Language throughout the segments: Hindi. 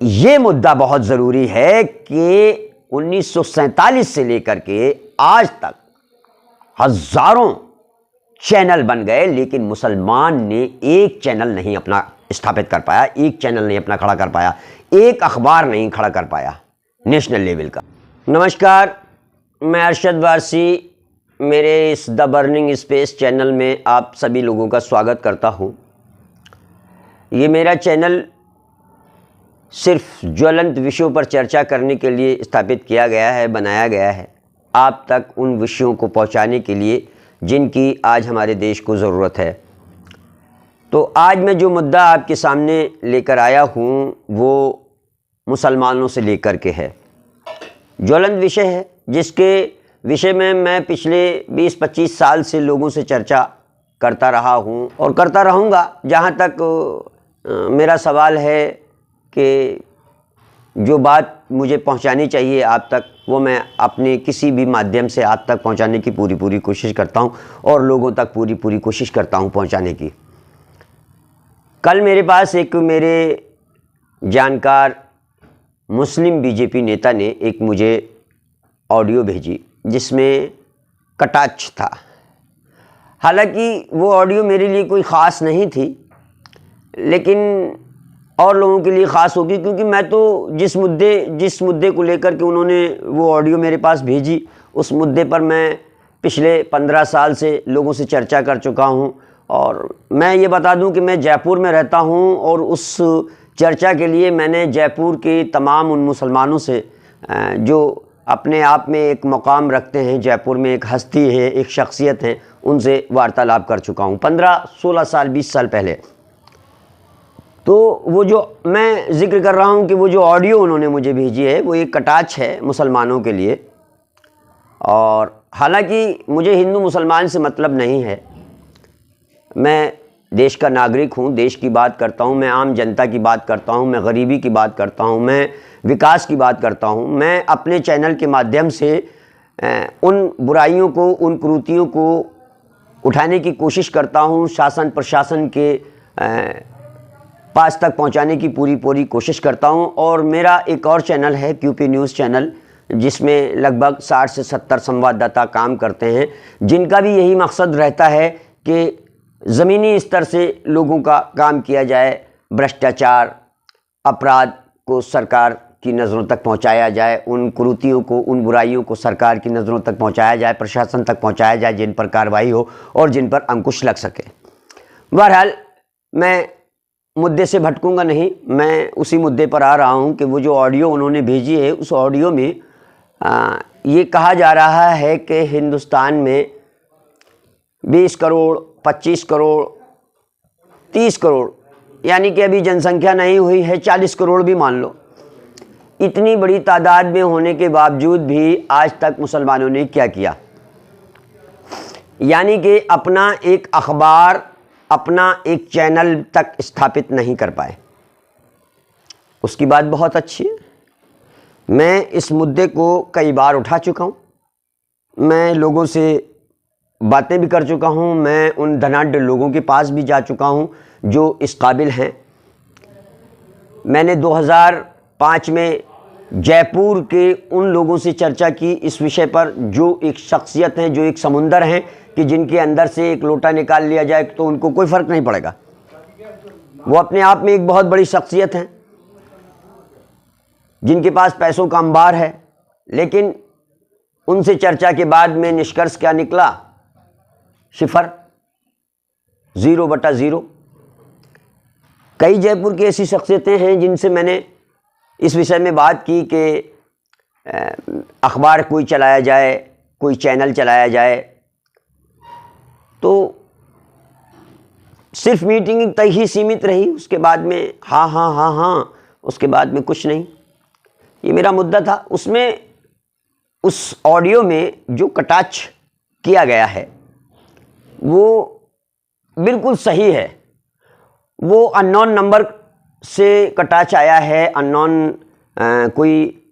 ये मुद्दा बहुत ज़रूरी है कि 1947 से लेकर के आज तक हज़ारों चैनल बन गए, लेकिन मुसलमान ने एक चैनल नहीं अपना स्थापित कर पाया, एक चैनल नहीं अपना खड़ा कर पाया, एक अखबार नहीं खड़ा कर पाया नेशनल लेवल का। नमस्कार, मैं अरशद वारसी मेरे इस द बर्निंग स्पेस चैनल में आप सभी लोगों का स्वागत करता हूँ। ये मेरा चैनल सिर्फ ज्वलंत विषयों पर चर्चा करने के लिए स्थापित किया गया है, बनाया गया है, आप तक उन विषयों को पहुंचाने के लिए जिनकी आज हमारे देश को ज़रूरत है। तो आज मैं जो मुद्दा आपके सामने लेकर आया हूं वो मुसलमानों से लेकर के है। ज्वलंत विषय है जिसके विषय में मैं पिछले 20-25 साल से लोगों से चर्चा करता रहा हूं और करता रहूंगा। जहां तक मेरा सवाल है कि जो बात मुझे पहुंचानी चाहिए आप तक, वो मैं अपने किसी भी माध्यम से आप तक पहुंचाने की पूरी कोशिश करता हूं और लोगों तक पूरी कोशिश करता हूं पहुंचाने की। कल मेरे पास एक मेरे जानकार मुस्लिम बीजेपी नेता ने एक मुझे ऑडियो भेजी जिसमें कटाक्ष था। हालांकि वो ऑडियो मेरे लिए कोई ख़ास नहीं थी, लेकिन और लोगों के लिए ख़ास होगी, क्योंकि मैं तो जिस मुद्दे को लेकर के उन्होंने वो ऑडियो मेरे पास भेजी, उस मुद्दे पर मैं पिछले 15 साल से लोगों से चर्चा कर चुका हूं। और मैं ये बता दूं कि मैं जयपुर में रहता हूं और उस चर्चा के लिए मैंने जयपुर के तमाम उन मुसलमानों से जो अपने आप में एक मकाम रखते हैं, जयपुर में एक हस्ती है, एक शख्सियत है, उनसे वार्तालाप कर चुका हूँ 15-16 साल 20 साल पहले। तो वो जो मैं जिक्र कर रहा हूँ कि वो जो ऑडियो उन्होंने मुझे भेजी है वो एक कटाक्ष है मुसलमानों के लिए। और हालांकि मुझे हिंदू मुसलमान से मतलब नहीं है, मैं देश का नागरिक हूँ, देश की बात करता हूँ, मैं आम जनता की बात करता हूँ, मैं गरीबी की बात करता हूँ, मैं विकास की बात करता हूँ। मैं अपने चैनल के माध्यम से उन बुराइयों को, उन कुरीतियों को उठाने की कोशिश करता हूँ, शासन प्रशासन के पास तक पहुंचाने की पूरी कोशिश करता हूं। और मेरा एक और चैनल है क्यूपी न्यूज़ चैनल, जिसमें लगभग 60 से 70 संवाददाता काम करते हैं, जिनका भी यही मकसद रहता है कि ज़मीनी स्तर से लोगों का काम किया जाए, भ्रष्टाचार, अपराध को सरकार की नज़रों तक पहुंचाया जाए, उन कुरीतियों को, उन बुराइयों को सरकार की नज़रों तक पहुंचाया जाए, प्रशासन तक पहुंचाया जाए, जिन पर कार्रवाई हो और जिन पर अंकुश लग सके। बहरहाल मैं मुद्दे से भटकूंगा नहीं, मैं उसी मुद्दे पर आ रहा हूं कि वो जो ऑडियो उन्होंने भेजी है, उस ऑडियो में ये कहा जा रहा है कि हिंदुस्तान में 20 करोड़, 25 करोड़, 30 करोड़, यानी कि अभी जनसंख्या नहीं हुई है, 40 करोड़ भी मान लो, इतनी बड़ी तादाद में होने के बावजूद भी आज तक मुसलमानों ने क्या किया, यानी कि अपना एक अखबार, अपना एक चैनल तक स्थापित नहीं कर पाए। उसकी बात बहुत अच्छी है। मैं इस मुद्दे को कई बार उठा चुका हूँ, मैं लोगों से बातें भी कर चुका हूँ, मैं उन धनाढ्य लोगों के पास भी जा चुका हूँ जो इस काबिल हैं। मैंने 2005 में जयपुर के उन लोगों से चर्चा की इस विषय पर जो एक शख्सियत हैं, जो एक समुंदर हैं, कि जिनके अंदर से एक लोटा निकाल लिया जाए तो उनको कोई फ़र्क नहीं पड़ेगा। वो अपने आप में एक बहुत बड़ी शख्सियत हैं, जिनके पास पैसों का अंबार है। लेकिन उनसे चर्चा के बाद में निष्कर्ष क्या निकला? 0, 0/0। कई जयपुर की ऐसी शख्सियतें हैं जिनसे मैंने इस विषय में बात की कि अखबार कोई चलाया जाए, कोई चैनल चलाया जाए, तो सिर्फ मीटिंग तक ही सीमित रही। उसके बाद में हाँ, उसके बाद में कुछ नहीं। ये मेरा मुद्दा था। उसमें, उस ऑडियो में जो कटाक्ष किया गया है वो बिल्कुल सही है। वो अननोन नंबर से कटाक्ष आया है, अननोन कोई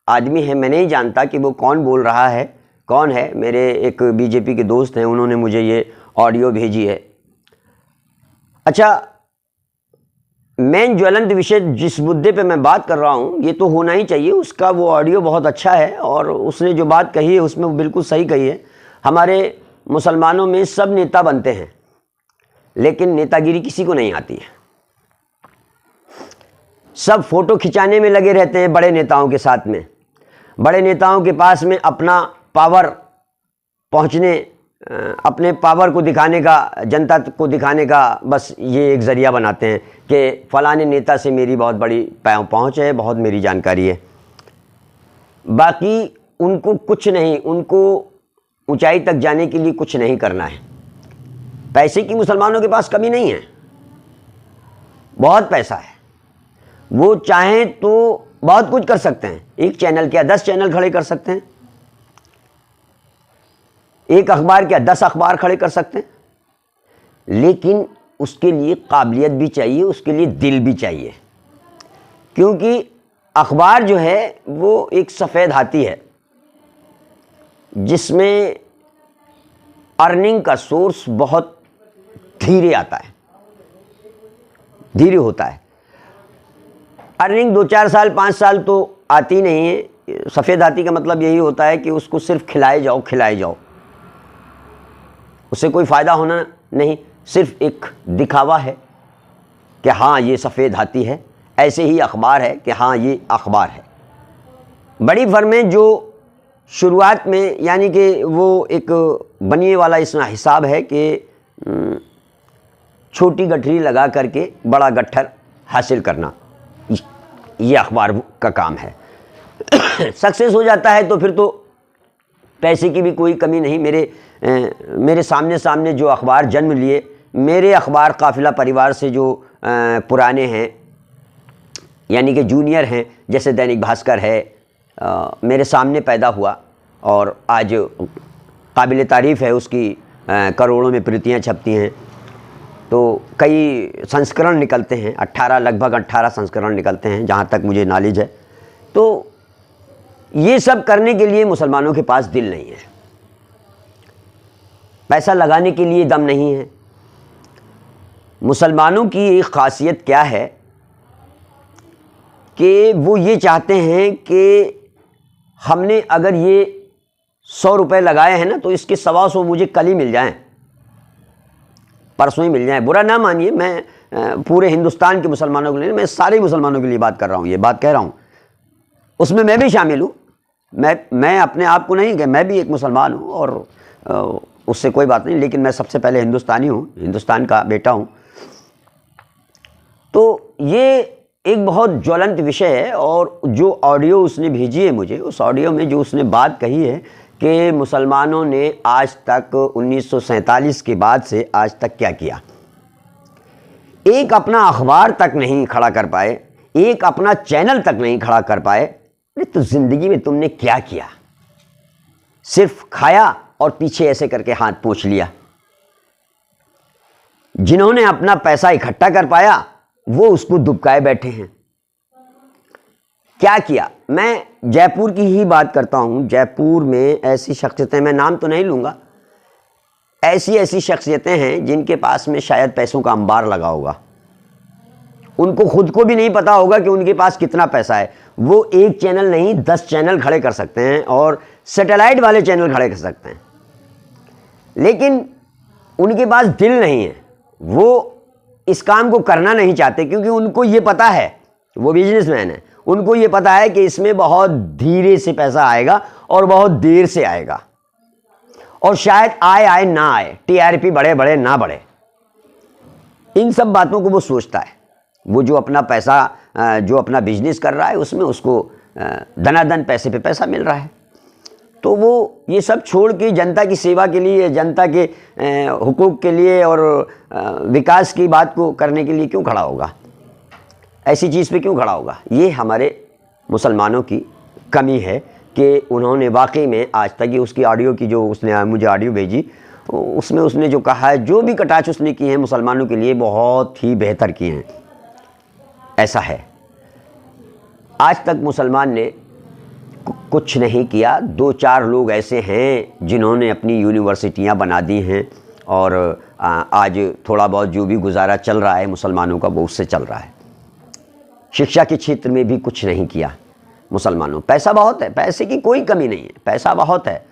आदमी है, मैं नहीं जानता कि वो कौन बोल रहा है, कौन है। मेरे एक बीजेपी के दोस्त हैं, उन्होंने मुझे ये ऑडियो भेजी है। अच्छा, मेन ज्वलंत विषय जिस मुद्दे पे मैं बात कर रहा हूँ ये तो होना ही चाहिए, उसका वो ऑडियो बहुत अच्छा है और उसने जो बात कही है उसमें वो बिल्कुल सही कही है। हमारे मुसलमानों में सब नेता बनते हैं लेकिन नेतागिरी किसी को नहीं आती है। सब फोटो खिंचाने में लगे रहते हैं बड़े नेताओं के साथ में, बड़े नेताओं के पास में अपना पावर पहुँचने, अपने पावर को दिखाने का, जनता को दिखाने का बस ये एक ज़रिया बनाते हैं कि फ़लाने नेता से मेरी बहुत बड़ी पहुँच है, बहुत मेरी जानकारी है। बाकी उनको कुछ नहीं, उनको ऊंचाई तक जाने के लिए कुछ नहीं करना है। पैसे की मुसलमानों के पास कमी नहीं है, बहुत पैसा है, वो चाहें तो बहुत कुछ कर सकते हैं। एक चैनल क्या 10 चैनल खड़े कर सकते हैं, एक अखबार क्या 10 अखबार खड़े कर सकते हैं, लेकिन उसके लिए काबिलियत भी चाहिए, उसके लिए दिल भी चाहिए। क्योंकि अखबार जो है वो एक सफ़ेद हाथी है जिसमें अर्निंग का सोर्स बहुत धीरे आता है, धीरे होता है। अर्निंग 2-4 साल 5 साल तो आती नहीं है। सफ़ेद हाथी का मतलब यही होता है कि उसको सिर्फ खिलाए जाओ, खिलाए जाओ, उससे कोई फ़ायदा होना नहीं, सिर्फ एक दिखावा है कि हाँ ये सफ़ेद हाथी है। ऐसे ही अखबार है कि हाँ ये अखबार है। बड़ी फर्में जो शुरुआत में यानी कि वो एक बनिए वाला इसमें हिसाब है कि छोटी गठरी लगा करके बड़ा गट्ठर हासिल करना, ये अखबार का काम है। सक्सेस हो जाता है तो फिर तो पैसे की भी कोई कमी नहीं। मेरे सामने जो अखबार जन्म लिए, मेरे अखबार काफ़िला परिवार से जो पुराने हैं यानी कि जूनियर हैं, जैसे दैनिक भास्कर है, मेरे सामने पैदा हुआ और आज काबिल तारीफ़ है, उसकी करोड़ों में प्रतियां छपती हैं। तो कई संस्करण निकलते हैं, लगभग 18 संस्करण निकलते हैं जहाँ तक मुझे नॉलेज है। तो ये सब करने के लिए मुसलमानों के पास दिल नहीं है, पैसा लगाने के लिए दम नहीं है। मुसलमानों की एक ख़ासियत क्या है कि वो ये चाहते हैं कि हमने अगर ये 100 रुपये लगाए हैं ना तो इसके 125 मुझे कल ही मिल जाएं, परसों ही मिल जाएं। बुरा ना मानिए, मैं पूरे हिंदुस्तान के मुसलमानों के लिए, मैं सारे मुसलमानों के लिए बात कर रहा हूँ, ये बात कह रहा हूँ, उसमें मैं भी शामिल हूँ। मैं अपने आप को नहीं कि मैं भी एक मुसलमान हूँ और उससे कोई बात नहीं, लेकिन मैं सबसे पहले हिंदुस्तानी हूँ, हिंदुस्तान का बेटा हूँ। तो ये एक बहुत ज्वलंत विषय है और जो ऑडियो उसने भेजी है मुझे, उस ऑडियो में जो उसने बात कही है कि मुसलमानों ने आज तक 1947 के बाद से आज तक क्या किया, एक अपना अखबार तक नहीं खड़ा कर पाए, एक अपना चैनल तक नहीं खड़ा कर पाए। अरे तो ज़िंदगी में तुमने क्या किया? सिर्फ खाया और पीछे ऐसे करके हाथ पोंछ लिया। जिन्होंने अपना पैसा इकट्ठा कर पाया वो उसको दुबकाए बैठे हैं। क्या किया? मैं जयपुर की ही बात करता हूं। जयपुर में ऐसी शख्सियतें, मैं नाम तो नहीं लूंगा, ऐसी शख्सियतें हैं जिनके पास में शायद पैसों का अंबार लगा होगा। उनको खुद को भी नहीं पता होगा कि उनके पास कितना पैसा है। वो एक चैनल नहीं 10 चैनल खड़े कर सकते हैं और सैटेलाइट वाले चैनल खड़े कर सकते हैं, लेकिन उनके पास दिल नहीं है। वो इस काम को करना नहीं चाहते क्योंकि उनको ये पता है, वो बिजनेसमैन है, उनको ये पता है कि इसमें बहुत धीरे से पैसा आएगा और बहुत देर से आएगा और शायद आए ना आए, टीआरपी बढ़े ना बढ़े। इन सब बातों को वो सोचता है। वो जो अपना पैसा, जो अपना बिजनेस कर रहा है उसमें उसको धनाधन पैसे पे पैसा मिल रहा है, तो वो ये सब छोड़ के जनता की सेवा के लिए, जनता के हुकूक के लिए और विकास की बात को करने के लिए क्यों खड़ा होगा? ऐसी चीज़ पे क्यों खड़ा होगा? ये हमारे मुसलमानों की कमी है कि उन्होंने वाकई में आज तक, ये उसकी ऑडियो की जो उसने मुझे ऑडियो भेजी उसमें उसने जो कहा है, जो भी कटाक्ष उसने किए हैं मुसलमानों के लिए बहुत ही बेहतर किए हैं। ऐसा है, आज तक मुसलमान ने कुछ नहीं किया। 2-4 लोग ऐसे हैं जिन्होंने अपनी यूनिवर्सिटियां बना दी हैं और आज थोड़ा बहुत जो भी गुजारा चल रहा है मुसलमानों का वो उससे चल रहा है। शिक्षा के क्षेत्र में भी कुछ नहीं किया मुसलमानों। पैसा बहुत है, पैसे की कोई कमी नहीं है, पैसा बहुत है।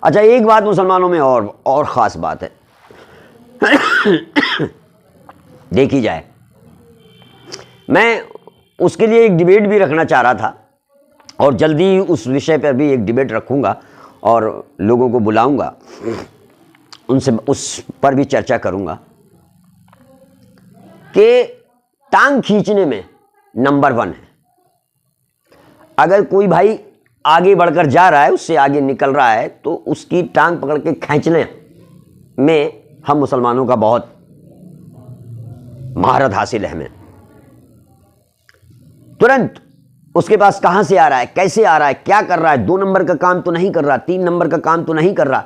अच्छा, एक बात मुसलमानों में और ख़ास बात है देखी जाए, मैं उसके लिए एक डिबेट भी रखना चाह रहा था और जल्दी उस विषय पर भी एक डिबेट रखूँगा और लोगों को बुलाऊँगा, उनसे उस पर भी चर्चा करूँगा कि टांग खींचने में नंबर 1 है। अगर कोई भाई आगे बढ़कर जा रहा है, उससे आगे निकल रहा है, तो उसकी टांग पकड़ के खींचने में हम मुसलमानों का बहुत महारत हासिल है हमें। तुरंत उसके पास कहां से आ रहा है, कैसे आ रहा है, क्या कर रहा है, 2 नंबर का काम तो नहीं कर रहा, 3 नंबर का काम तो नहीं कर रहा,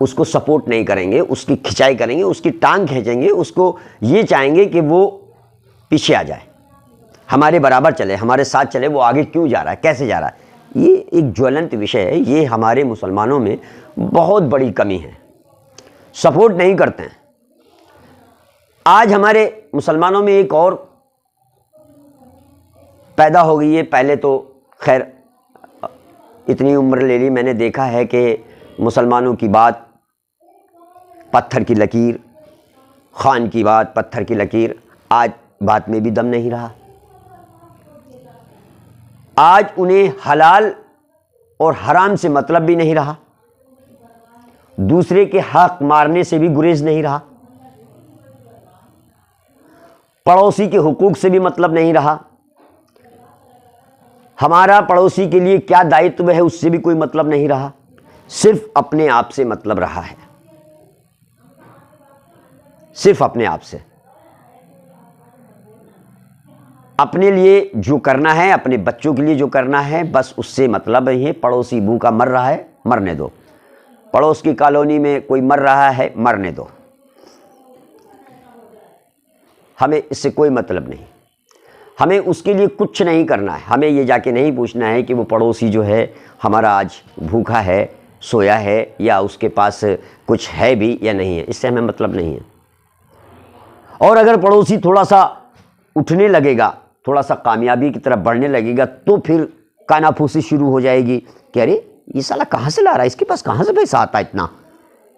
उसको सपोर्ट नहीं करेंगे, उसकी खिंचाई करेंगे, उसकी टांग खींचेंगे, उसको ये चाहेंगे कि वो पीछे आ जाए, हमारे बराबर चले, हमारे साथ चले। वो आगे क्यों जा रहा है, कैसे जा रहा है, ये एक ज्वलंत विषय है। ये हमारे मुसलमानों में बहुत बड़ी कमी है, सपोर्ट नहीं करते हैं। आज हमारे मुसलमानों में एक और पैदा हो गई है। पहले तो खैर इतनी उम्र ले ली, मैंने देखा है कि मुसलमानों की बात पत्थर की लकीर, खान की बात पत्थर की लकीर। आज बात में भी दम नहीं रहा। आज उन्हें हलाल और हराम से मतलब भी नहीं रहा, दूसरे के हक मारने से भी गुरेज नहीं रहा, पड़ोसी के हुकूक से भी मतलब नहीं रहा, हमारा पड़ोसी के लिए क्या दायित्व है उससे भी कोई मतलब नहीं रहा। सिर्फ अपने आप से मतलब रहा है, सिर्फ अपने आप से। अपने लिए जो करना है, अपने बच्चों के लिए जो करना है, बस उससे मतलब है। पड़ोसी भूखा मर रहा है, मरने दो। पड़ोस की कॉलोनी में कोई मर रहा है, मरने दो, हमें इससे कोई मतलब नहीं। हमें उसके लिए कुछ नहीं करना है। हमें ये जाके नहीं पूछना है कि वो पड़ोसी जो है हमारा आज भूखा है, सोया है, या उसके पास कुछ है भी या नहीं है, इससे हमें मतलब नहीं है। और अगर पड़ोसी थोड़ा सा उठने लगेगा, थोड़ा सा कामयाबी की तरफ बढ़ने लगेगा, तो फिर कानाफूसी शुरू हो जाएगी कि अरे ये साला कहाँ से ला रहा है, इसके पास कहाँ से पैसा आता है इतना,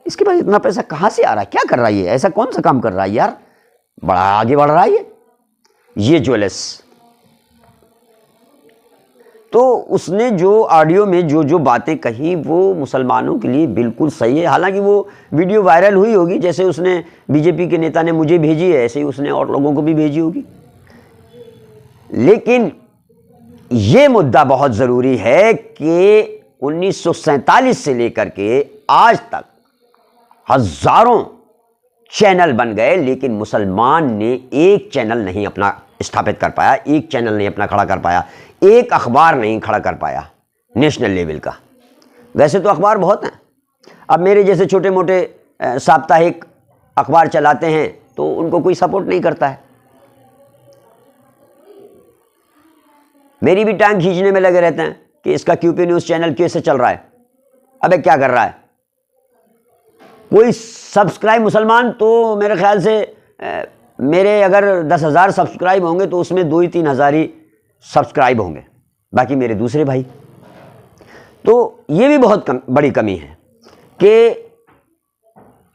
इसके पास इतना पैसा कहाँ से आ रहा है, क्या कर रहा है ये, ऐसा कौन सा काम कर रहा है यार, बड़ा आगे बढ़ रहा है ये ज्वेलर्स। तो उसने जो ऑडियो में जो बातें कही वो मुसलमानों के लिए बिल्कुल सही है। हालांकि वो वीडियो वायरल हुई होगी, जैसे उसने बीजेपी के नेता ने मुझे भेजी है, ऐसे ही उसने और लोगों को भी भेजी होगी। लेकिन ये मुद्दा बहुत ज़रूरी है कि 1947 से लेकर के आज तक हज़ारों चैनल बन गए, लेकिन मुसलमान ने एक चैनल नहीं अपना स्थापित कर पाया, एक चैनल नहीं अपना खड़ा कर पाया, एक अखबार नहीं खड़ा कर पाया नेशनल लेवल का। वैसे तो अखबार बहुत हैं। अब मेरे जैसे छोटे मोटे साप्ताहिक अखबार चलाते हैं तो उनको कोई सपोर्ट नहीं करता है। मेरी भी टांग खींचने में लगे रहते हैं कि इसका QP न्यूज़ चैनल कैसे चल रहा है, अबे क्या कर रहा है। कोई सब्सक्राइब मुसलमान तो मेरे ख्याल से मेरे अगर 10,000 सब्सक्राइब होंगे तो उसमें 2 ही 3 हज़ार ही सब्सक्राइब होंगे, बाकी मेरे दूसरे भाई। तो ये भी बहुत बड़ी कमी है कि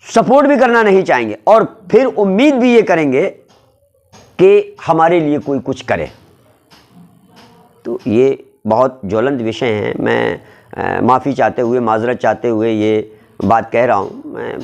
सपोर्ट भी करना नहीं चाहेंगे और फिर उम्मीद भी ये करेंगे कि हमारे लिए कोई कुछ करे। तो ये बहुत ज्वलंत विषय हैं। मैं माफ़ी चाहते हुए, माजरत चाहते हुए ये बात कह रहा हूँ। मैं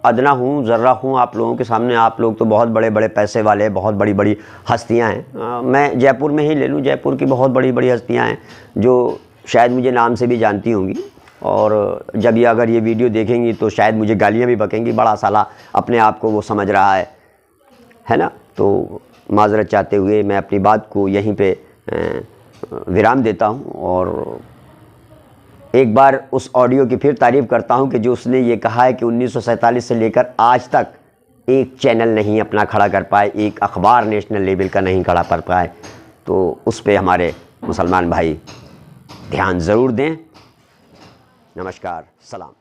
अदना हूँ, ज़र्रा हूँ आप लोगों के सामने। आप लोग तो बहुत बड़े बड़े पैसे वाले, बहुत बड़ी बड़ी हस्तियाँ हैं। मैं जयपुर में ही ले लूँ, जयपुर की बहुत बड़ी बड़ी हस्तियाँ हैं जो शायद मुझे नाम से भी जानती होंगी, और जब ये अगर ये वीडियो देखेंगी तो शायद मुझे गालियाँ भी बकेंगी, बड़ा साला अपने आप को वो समझ रहा है ना। तो माजरत चाहते हुए मैं अपनी बात को यहीं पे विराम देता हूँ और एक बार उस ऑडियो की फिर तारीफ़ करता हूँ कि जो उसने ये कहा है कि 1947 से लेकर आज तक एक चैनल नहीं अपना खड़ा कर पाए, एक अखबार नेशनल लेवल का नहीं खड़ा कर पाए। तो उस पे हमारे मुसलमान भाई ध्यान ज़रूर दें। नमस्कार, सलाम।